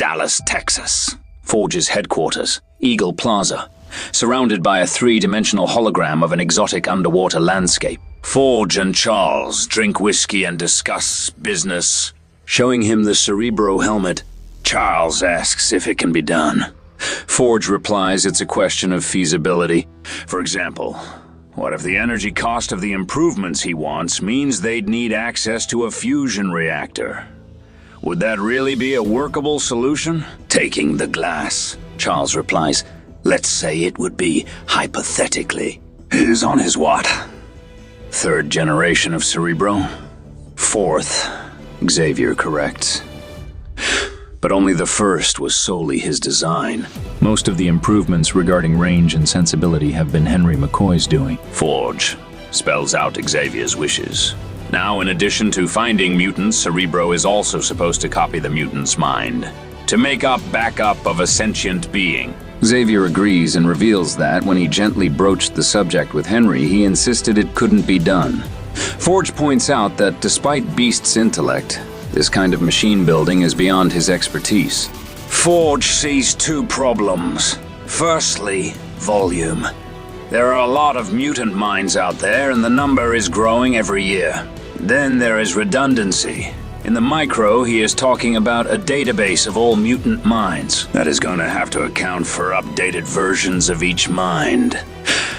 Dallas, Texas. Forge's headquarters, Eagle Plaza, surrounded by a three-dimensional hologram of an exotic underwater landscape. Forge and Charles drink whiskey and discuss business. Showing him the Cerebro helmet, Charles asks if it can be done. Forge replies it's a question of feasibility. For example, what if the energy cost of the improvements he wants means they'd need access to a fusion reactor? Would that really be a workable solution? Taking the glass, Charles replies. Let's say it would be hypothetically. Who's on his what? Third generation of Cerebro? Fourth, Xavier corrects. But only the first was solely his design. Most of the improvements regarding range and sensibility have been Henry McCoy's doing. Forge spells out Xavier's wishes. Now, in addition to finding mutants, Cerebro is also supposed to copy the mutant's mind, to make up backup of a sentient being. Xavier agrees and reveals that when he gently broached the subject with Henry, he insisted it couldn't be done. Forge points out that despite Beast's intellect, this kind of machine building is beyond his expertise. Forge sees two problems. Firstly, volume. There are a lot of mutant minds out there, and the number is growing every year. Then there is redundancy. In the micro, he is talking about a database of all mutant minds. That is going to have to account for updated versions of each mind.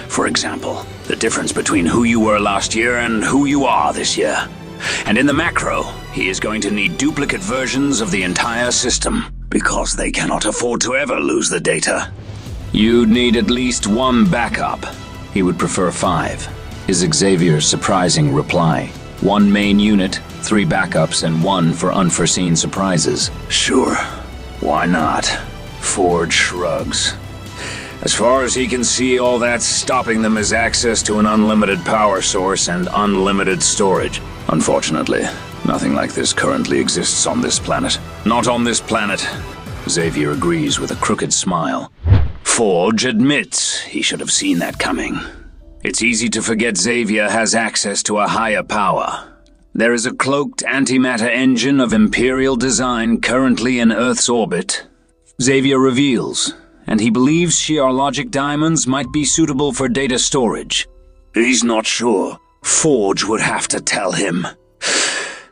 For example, the difference between who you were last year and who you are this year. And in the macro, he is going to need duplicate versions of the entire system, because they cannot afford to ever lose the data. You'd need at least one backup. He would prefer 5. Is Xavier's surprising reply. 1 main unit, 3 backups, and 1 for unforeseen surprises. Sure, why not? Forge shrugs. As far as he can see, all that's stopping them is access to an unlimited power source and unlimited storage. Unfortunately, nothing like this currently exists on this planet. Not on this planet. Xavier agrees with a crooked smile. Forge admits he should have seen that coming. It's easy to forget Xavier has access to a higher power. There is a cloaked antimatter engine of Imperial design currently in Earth's orbit. Xavier reveals, and he believes Shiar logic diamonds might be suitable for data storage. He's not sure. Forge would have to tell him.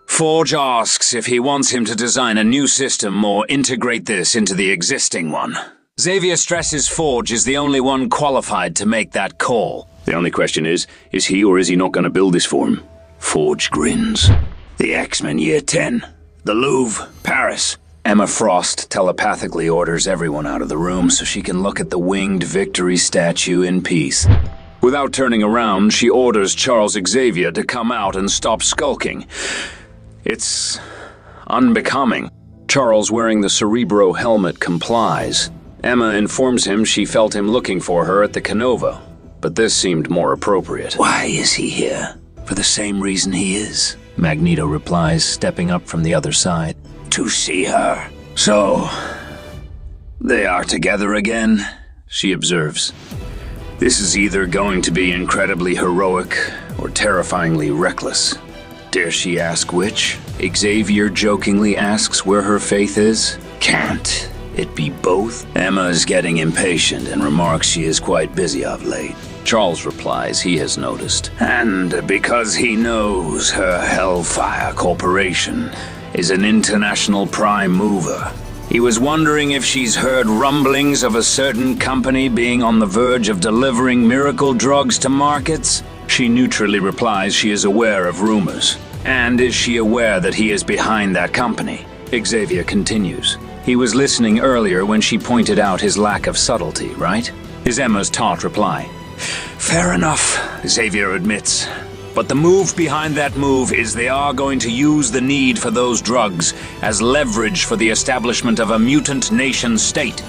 Forge asks if he wants him to design a new system or integrate this into the existing one. Xavier stresses Forge is the only one qualified to make that call. The only question is he or is he not going to build this for him? Forge grins. The X-Men Year 10. The Louvre, Paris. Emma Frost telepathically orders everyone out of the room so she can look at the winged victory statue in peace. Without turning around, she orders Charles Xavier to come out and stop skulking. It's unbecoming. Charles, wearing the Cerebro helmet, complies. Emma informs him she felt him looking for her at the Canova, but this seemed more appropriate. Why is he here? For the same reason he is, Magneto replies, stepping up from the other side. To see her. So, they are together again, she observes. This is either going to be incredibly heroic or terrifyingly reckless. Dare she ask which? Xavier jokingly asks where her faith is. Can't it be both? Emma is getting impatient and remarks she is quite busy of late. Charles replies he has noticed. And because he knows her Hellfire Corporation is an international prime mover. He was wondering if she's heard rumblings of a certain company being on the verge of delivering miracle drugs to markets. She neutrally replies she is aware of rumors. And is she aware that he is behind that company? Xavier continues. He was listening earlier when she pointed out his lack of subtlety, right? Is Emma's taut reply. Fair enough, Xavier admits. But the move behind that move is they are going to use the need for those drugs as leverage for the establishment of a mutant nation-state.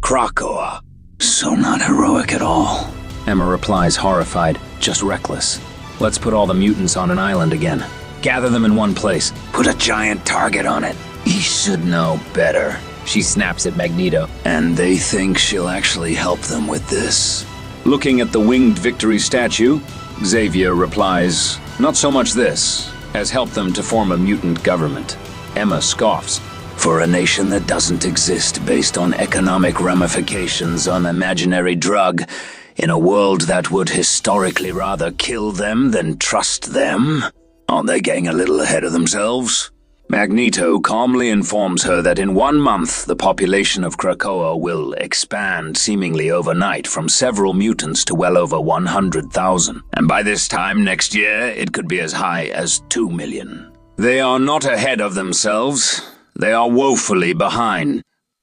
Krakoa. So not heroic at all. Emma replies, horrified, just reckless. Let's put all the mutants on an island again. Gather them in one place. Put a giant target on it. He should know better. She snaps at Magneto. And they think she'll actually help them with this. Looking at the winged victory statue, Xavier replies, not so much this, as help them to form a mutant government. Emma scoffs. For a nation that doesn't exist based on economic ramifications on imaginary drug, in a world that would historically rather kill them than trust them? Aren't they getting a little ahead of themselves? Magneto calmly informs her that in 1 month the population of Krakoa will expand seemingly overnight from several mutants to well over 100,000. And by this time next year, it could be as high as 2 million. They are not ahead of themselves. They are woefully behind.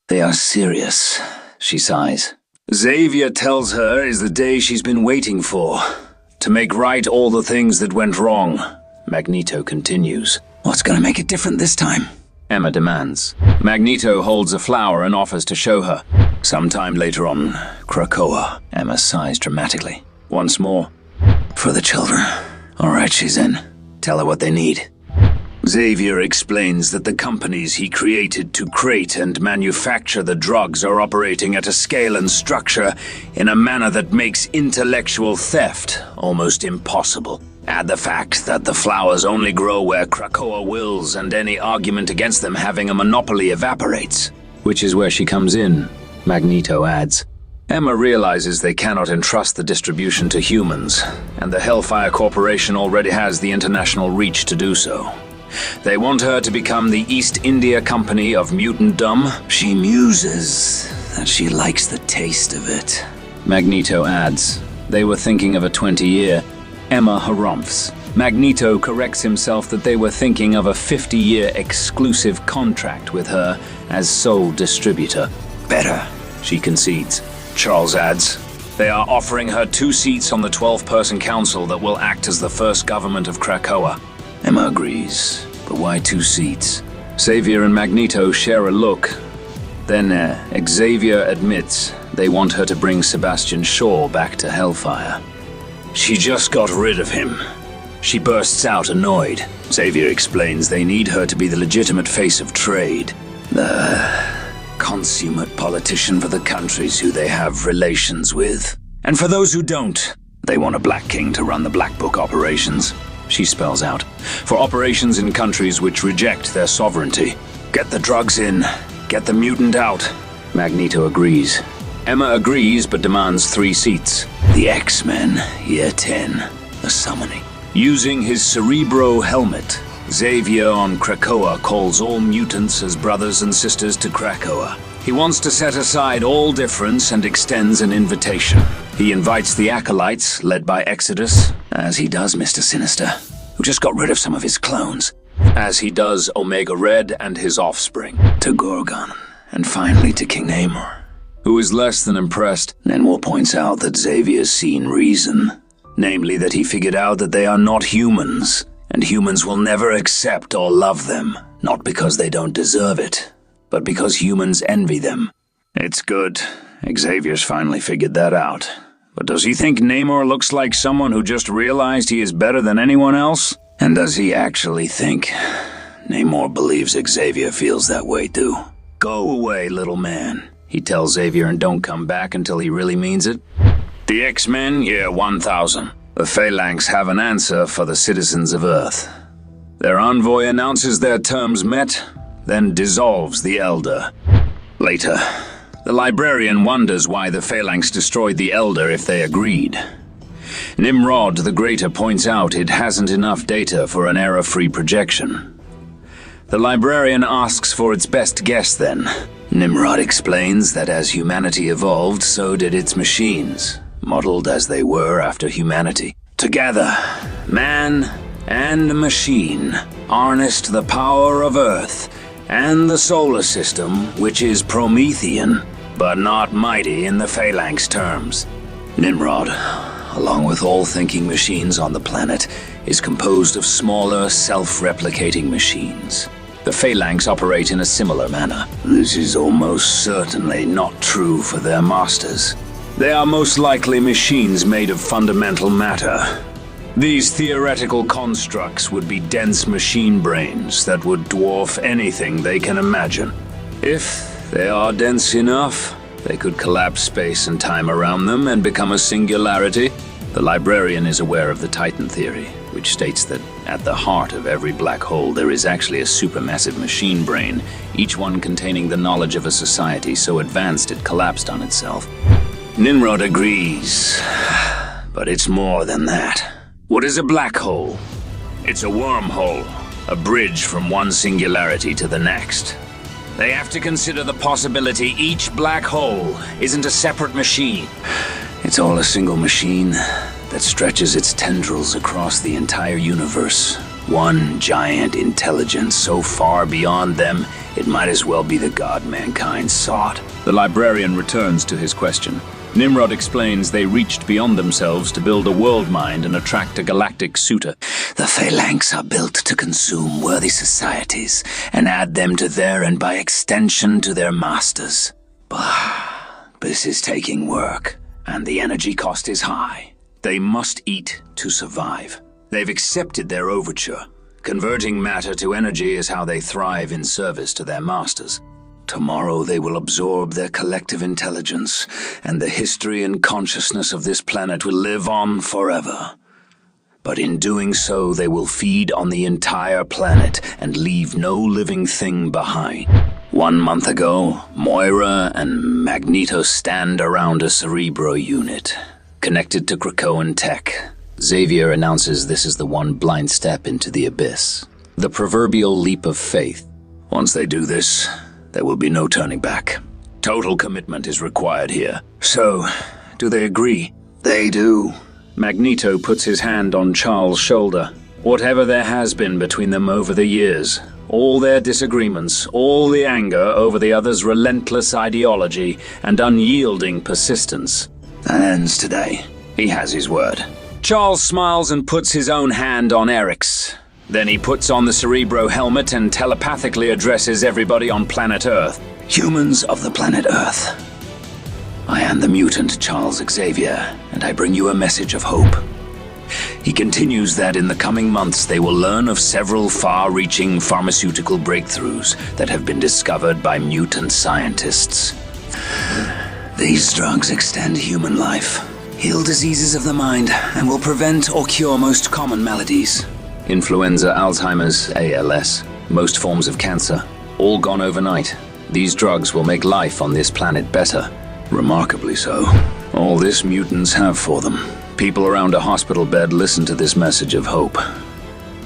They are serious, she sighs. Xavier tells her is the day she's been waiting for. To make right all the things that went wrong. Magneto continues. What's gonna make it different this time? Emma demands. Magneto holds a flower and offers to show her. Sometime later on, Krakoa. Emma sighs dramatically. Once more. For the children. All right, she's in. Tell her what they need. Xavier explains that the companies he created to create and manufacture the drugs are operating at a scale and structure in a manner that makes intellectual theft almost impossible. Add the fact that the flowers only grow where Krakoa wills, and any argument against them having a monopoly evaporates. Which is where she comes in, Magneto adds. Emma realizes they cannot entrust the distribution to humans, and the Hellfire Corporation already has the international reach to do so. They want her to become the East India Company of Mutantdom. She muses that she likes the taste of it. Magneto adds. They were thinking of a 20-year. Emma harumphs. Magneto corrects himself that they were thinking of a 50-year exclusive contract with her as sole distributor. Better, she concedes. Charles adds. They are offering her 2 seats on the 12-person council that will act as the first government of Krakoa. Emma agrees, but why 2 seats? Xavier and Magneto share a look. Then Xavier admits they want her to bring Sebastian Shaw back to Hellfire. She just got rid of him. She bursts out annoyed. Xavier explains they need her to be the legitimate face of trade. The consummate politician for the countries who they have relations with. And for those who don't, they want a Black King to run the Black Book operations. She spells out. For operations in countries which reject their sovereignty. Get the drugs in. Get the mutant out. Magneto agrees. Emma agrees but demands 3 seats. The X-Men, Year 10. The Summoning. Using his Cerebro helmet, Xavier on Krakoa calls all mutants as brothers and sisters to Krakoa. He wants to set aside all difference and extends an invitation. He invites the Acolytes, led by Exodus, as he does Mr. Sinister, who just got rid of some of his clones, as he does Omega Red and his offspring, to Gorgon, and finally to King Namor, who is less than impressed. Namor points out that Xavier's seen reason, namely that he figured out that they are not humans, and humans will never accept or love them, not because they don't deserve it, but because humans envy them. It's good. Xavier's finally figured that out. But does he think Namor looks like someone who just realized he is better than anyone else? And does he actually think? Namor believes Xavier feels that way too. Go away, little man, he tells Xavier, and don't come back until he really means it. The X-Men, Year 1000. The Phalanx have an answer for the citizens of Earth. Their envoy announces their terms met, then dissolves the Elder. Later, the librarian wonders why the Phalanx destroyed the Elder if they agreed. Nimrod the Greater points out it hasn't enough data for an error-free projection. The librarian asks for its best guess then. Nimrod explains that as humanity evolved, so did its machines, modeled as they were after humanity. Together, man and machine harnessed the power of Earth and the solar system, which is Promethean, but not mighty in the Phalanx terms. Nimrod, along with all thinking machines on the planet, is composed of smaller, self-replicating machines. The Phalanx operate in a similar manner. This is almost certainly not true for their masters. They are most likely machines made of fundamental matter. These theoretical constructs would be dense machine brains that would dwarf anything they can imagine. If they are dense enough, they could collapse space and time around them and become a singularity. The librarian is aware of the Titan theory, which states that at the heart of every black hole there is actually a supermassive machine brain, each one containing the knowledge of a society so advanced it collapsed on itself. Nimrod agrees, but it's more than that. What is a black hole? It's a wormhole, a bridge from one singularity to the next. They have to consider the possibility each black hole isn't a separate machine. It's all a single machine that stretches its tendrils across the entire universe. One giant intelligence so far beyond them, it might as well be the god mankind sought. The librarian returns to his question. Nimrod explains they reached beyond themselves to build a world mind and attract a galactic suitor. The Phalanx are built to consume worthy societies and add them to their and by extension to their masters. But this is taking work, and the energy cost is high. They must eat to survive. They've accepted their overture. Converting matter to energy is how they thrive in service to their masters. Tomorrow they will absorb their collective intelligence, and the history and consciousness of this planet will live on forever. But in doing so, they will feed on the entire planet and leave no living thing behind. 1 month ago, Moira and Magneto stand around a Cerebro unit, connected to Krakoan tech. Xavier announces this is the one blind step into the abyss. The proverbial leap of faith. Once they do this, there will be no turning back. Total commitment is required here. So, do they agree? They do. Magneto puts his hand on Charles' shoulder. Whatever there has been between them over the years, all their disagreements, all the anger over the other's relentless ideology and unyielding persistence, that ends today. He has his word. Charles smiles and puts his own hand on Eric's. Then he puts on the Cerebro helmet and telepathically addresses everybody on planet Earth. Humans of the planet Earth. I am the mutant Charles Xavier, and I bring you a message of hope. He continues that in the coming months they will learn of several far-reaching pharmaceutical breakthroughs that have been discovered by mutant scientists. These drugs extend human life, heal diseases of the mind, and will prevent or cure most common maladies. Influenza, Alzheimer's, ALS, most forms of cancer, all gone overnight. These drugs will make life on this planet better. Remarkably so. All this mutants have for them. People around a hospital bed listen to this message of hope,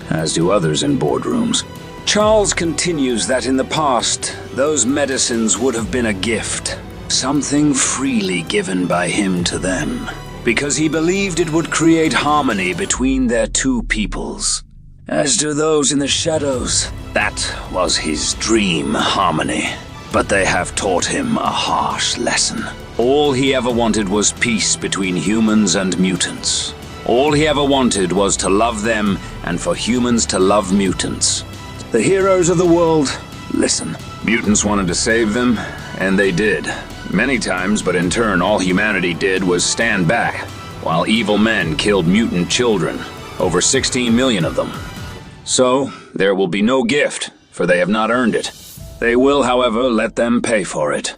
as do others in boardrooms. Charles continues that in the past, those medicines would have been a gift, something freely given by him to them, because he believed it would create harmony between their two peoples. As do those in the shadows, that was his dream harmony. But they have taught him a harsh lesson. All he ever wanted was peace between humans and mutants. All he ever wanted was to love them and for humans to love mutants. The heroes of the world, listen. Mutants wanted to save them, and they did. Many times, but in turn all humanity did was stand back, while evil men killed mutant children, over 16 million of them. So, there will be no gift, for they have not earned it. They will, however, let them pay for it.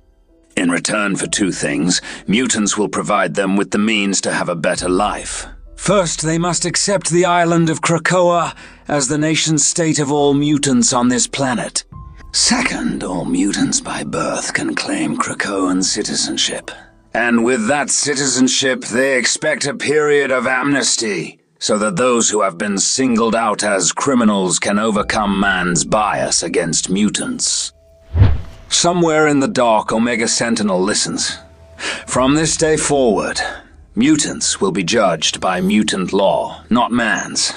In return for two things, mutants will provide them with the means to have a better life. First, they must accept the island of Krakoa as the nation-state of all mutants on this planet. Second, all mutants by birth can claim Krakoan citizenship. And with that citizenship, they expect a period of amnesty, so that those who have been singled out as criminals can overcome man's bias against mutants. Somewhere in the dark, Omega Sentinel listens. From this day forward, mutants will be judged by mutant law, not man's.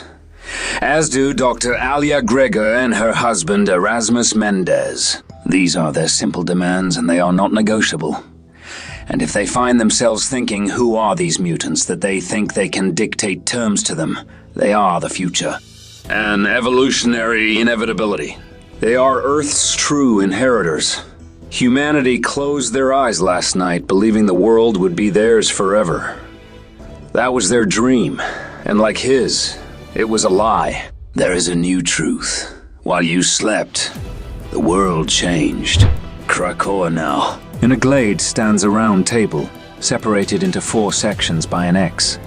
As do Dr. Alia Gregor and her husband Erasmus Mendez. These are their simple demands, and they are not negotiable. And if they find themselves thinking who are these mutants that they think they can dictate terms to them, they are the future. An evolutionary inevitability. They are Earth's true inheritors. Humanity closed their eyes last night, believing the world would be theirs forever. That was their dream, and like his, it was a lie. There is a new truth. While you slept, the world changed. Krakoa now. In a glade stands a round table, separated into 4 sections by an X.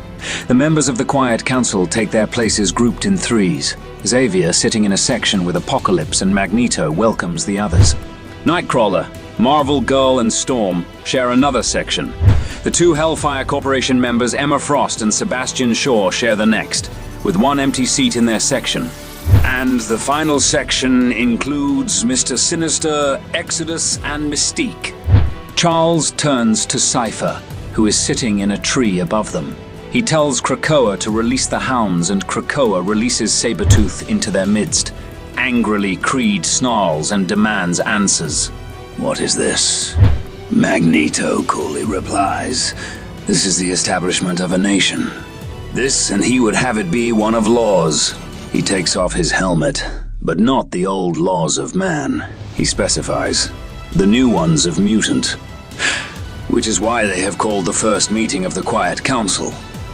The members of the Quiet Council take their places grouped in threes. Xavier, sitting in a section with Apocalypse and Magneto, welcomes the others. Nightcrawler, Marvel Girl and Storm share another section. The two Hellfire Corporation members Emma Frost and Sebastian Shaw share the next, with one empty seat in their section. And the final section includes Mr. Sinister, Exodus, and Mystique. Charles turns to Cypher, who is sitting in a tree above them. He tells Krakoa to release the hounds, and Krakoa releases Sabretooth into their midst. Angrily, Creed snarls and demands answers. What is this? Magneto coolly replies, "This is the establishment of a nation. This, and he would have it be, one of laws." He takes off his helmet, but not the old laws of man, he specifies. The new ones of mutant. Which is why they have called the first meeting of the Quiet Council,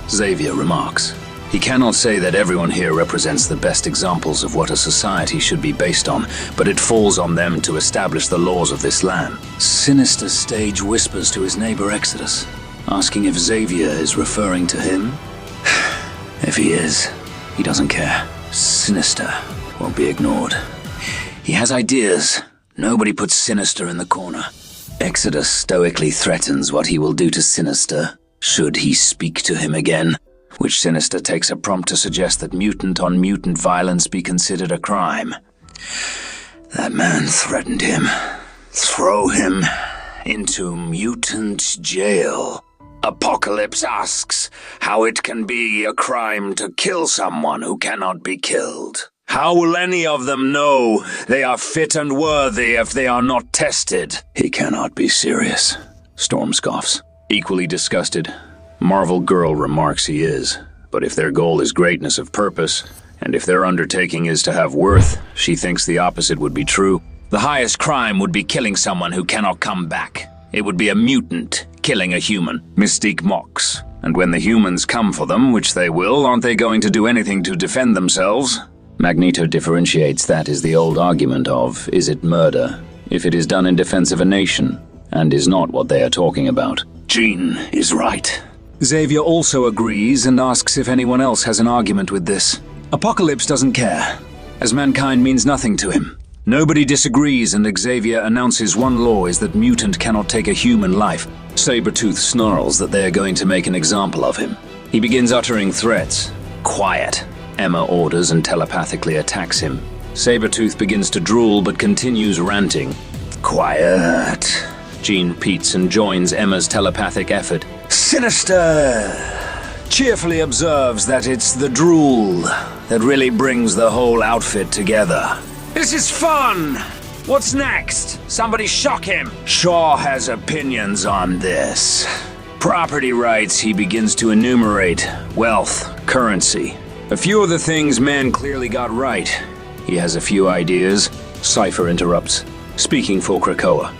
Xavier remarks. He cannot say that everyone here represents the best examples of what a society should be based on, but it falls on them to establish the laws of this land. Sinister Stage whispers to his neighbor Exodus, asking if Xavier is referring to him. If he is, he doesn't care. Sinister won't be ignored. He has ideas. Nobody puts Sinister in the corner. Exodus stoically threatens what he will do to Sinister, should he speak to him again, which Sinister takes a prompt to suggest that mutant-on-mutant violence be considered a crime. That man threatened him. Throw him into mutant jail. Apocalypse asks how it can be a crime to kill someone who cannot be killed. How will any of them know they are fit and worthy if they are not tested? He cannot be serious, Storm scoffs. Equally disgusted, Marvel Girl remarks he is. But if their goal is greatness of purpose, and if their undertaking is to have worth, she thinks the opposite would be true. The highest crime would be killing someone who cannot come back. It would be a mutant killing a human. Mystique mocks. And when the humans come for them, which they will, aren't they going to do anything to defend themselves? Magneto differentiates that as the old argument of, is it murder, if it is done in defense of a nation, and is not what they are talking about. Jean is right. Xavier also agrees and asks if anyone else has an argument with this. Apocalypse doesn't care, as mankind means nothing to him. Nobody disagrees, and Xavier announces one law is that mutant cannot take a human life. Sabretooth snarls that they are going to make an example of him. He begins uttering threats. Quiet, Emma orders and telepathically attacks him. Sabretooth begins to drool but continues ranting. Quiet, Jean repeats and joins Emma's telepathic effort. Sinister cheerfully observes that it's the drool that really brings the whole outfit together. This is fun! What's next? Somebody shock him! Shaw has opinions on this. Property rights, he begins to enumerate. Wealth, currency. A few of the things man clearly got right. He has a few ideas. Cypher interrupts, speaking for Krakoa.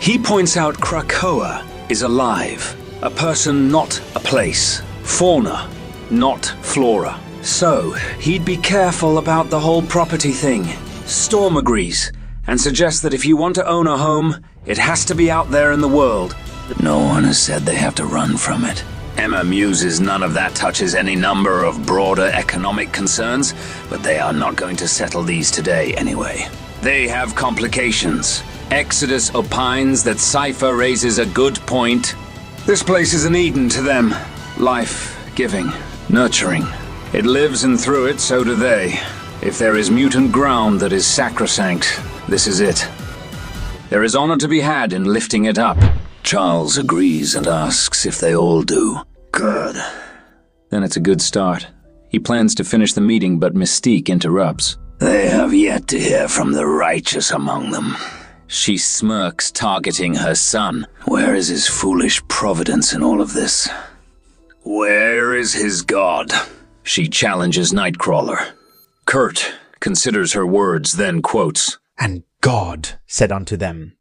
He points out Krakoa is alive. A person, not a place. Fauna, not flora. So, he'd be careful about the whole property thing. Storm agrees, and suggests that if you want to own a home, it has to be out there in the world. No one has said they have to run from it. Emma muses none of that touches any number of broader economic concerns, but they are not going to settle these today anyway. They have complications. Exodus opines that Cypher raises a good point. This place is an Eden to them. Life-giving, nurturing. It lives, and through it, so do they. If there is mutant ground that is sacrosanct, this is it. There is honor to be had in lifting it up. Charles agrees and asks if they all do. Good. Then it's a good start. He plans to finish the meeting, but Mystique interrupts. They have yet to hear from the righteous among them. She smirks, targeting her son. Where is his foolish providence in all of this? Where is his God? She challenges Nightcrawler. Kurt considers her words, then quotes, "And God said unto them,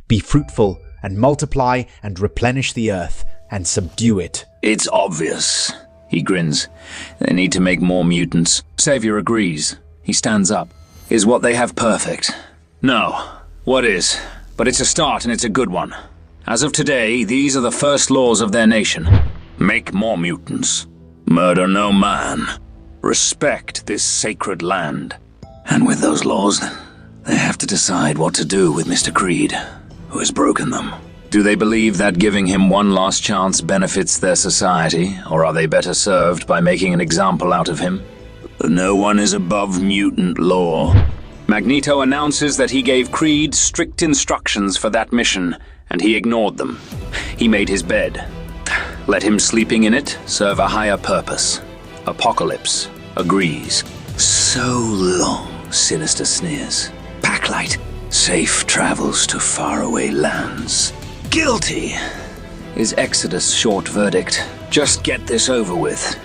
Be fruitful, and multiply, and replenish the earth, and subdue it." It's obvious. He grins. They need to make more mutants. Xavier agrees. He stands up. Is what they have perfect? No. What is? But it's a start, and it's a good one. As of today, these are the first laws of their nation. Make more mutants. Murder no man. Respect this sacred land. And with those laws, they have to decide what to do with Mr. Creed, who has broken them. Do they believe that giving him one last chance benefits their society, or are they better served by making an example out of him? No one is above mutant law. Magneto announces that he gave Creed strict instructions for that mission, and he ignored them. He made his bed. Let him sleeping in it serve a higher purpose. Apocalypse agrees. So long, Sinister sneers. Packlight, safe travels to faraway lands. Guilty Is Exodus' short verdict. Just get this over with.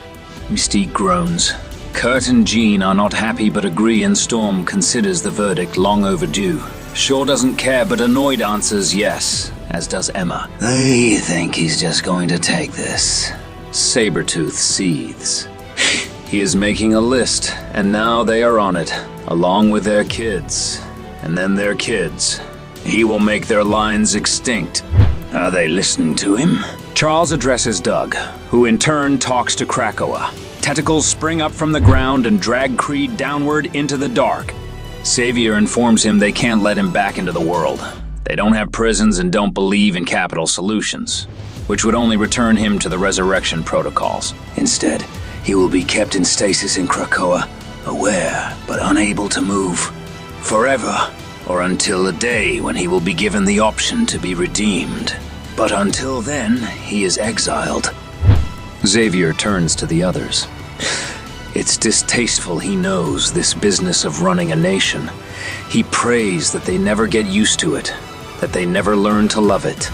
Mystique groans. Kurt and Jean are not happy but agree, and Storm considers the verdict long overdue. Shaw doesn't care but annoyed answers yes, as does Emma. They think he's just going to take this. Sabretooth seethes. He is making a list, and now they are on it, along with their kids, and then their kids. He will make their lines extinct. Are they listening to him? Charles addresses Doug, who in turn talks to Krakoa. Tentacles spring up from the ground and drag Creed downward into the dark. Xavier informs him they can't let him back into the world. They don't have prisons and don't believe in capital solutions, which would only return him to the resurrection protocols. Instead, he will be kept in stasis in Krakoa, aware but unable to move. Forever, or until the day when he will be given the option to be redeemed. But until then, he is exiled. Xavier turns to the others. It's distasteful, he knows, this business of running a nation. He prays that they never get used to it, that they never learn to love it.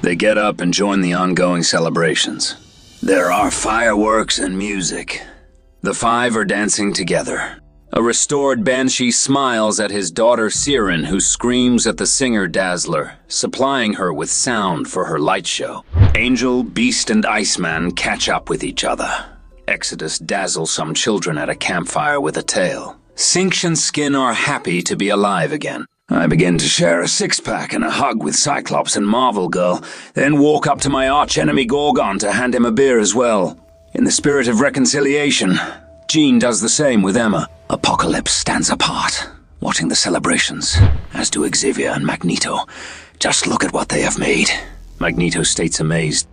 They get up and join the ongoing celebrations. There are fireworks and music. The five are dancing together. A restored Banshee smiles at his daughter Siren, who screams at the singer Dazzler, supplying her with sound for her light show. Angel, Beast, and Iceman catch up with each other. Exodus dazzles some children at a campfire with a tale. Sinch and Skin are happy to be alive again. I begin to share a six-pack and a hug with Cyclops and Marvel Girl, then walk up to my arch-enemy Gorgon to hand him a beer as well. In the spirit of reconciliation, Jean does the same with Emma. Apocalypse stands apart, watching the celebrations, as do Xavier and Magneto. Just look at what they have made. Magneto states amazed.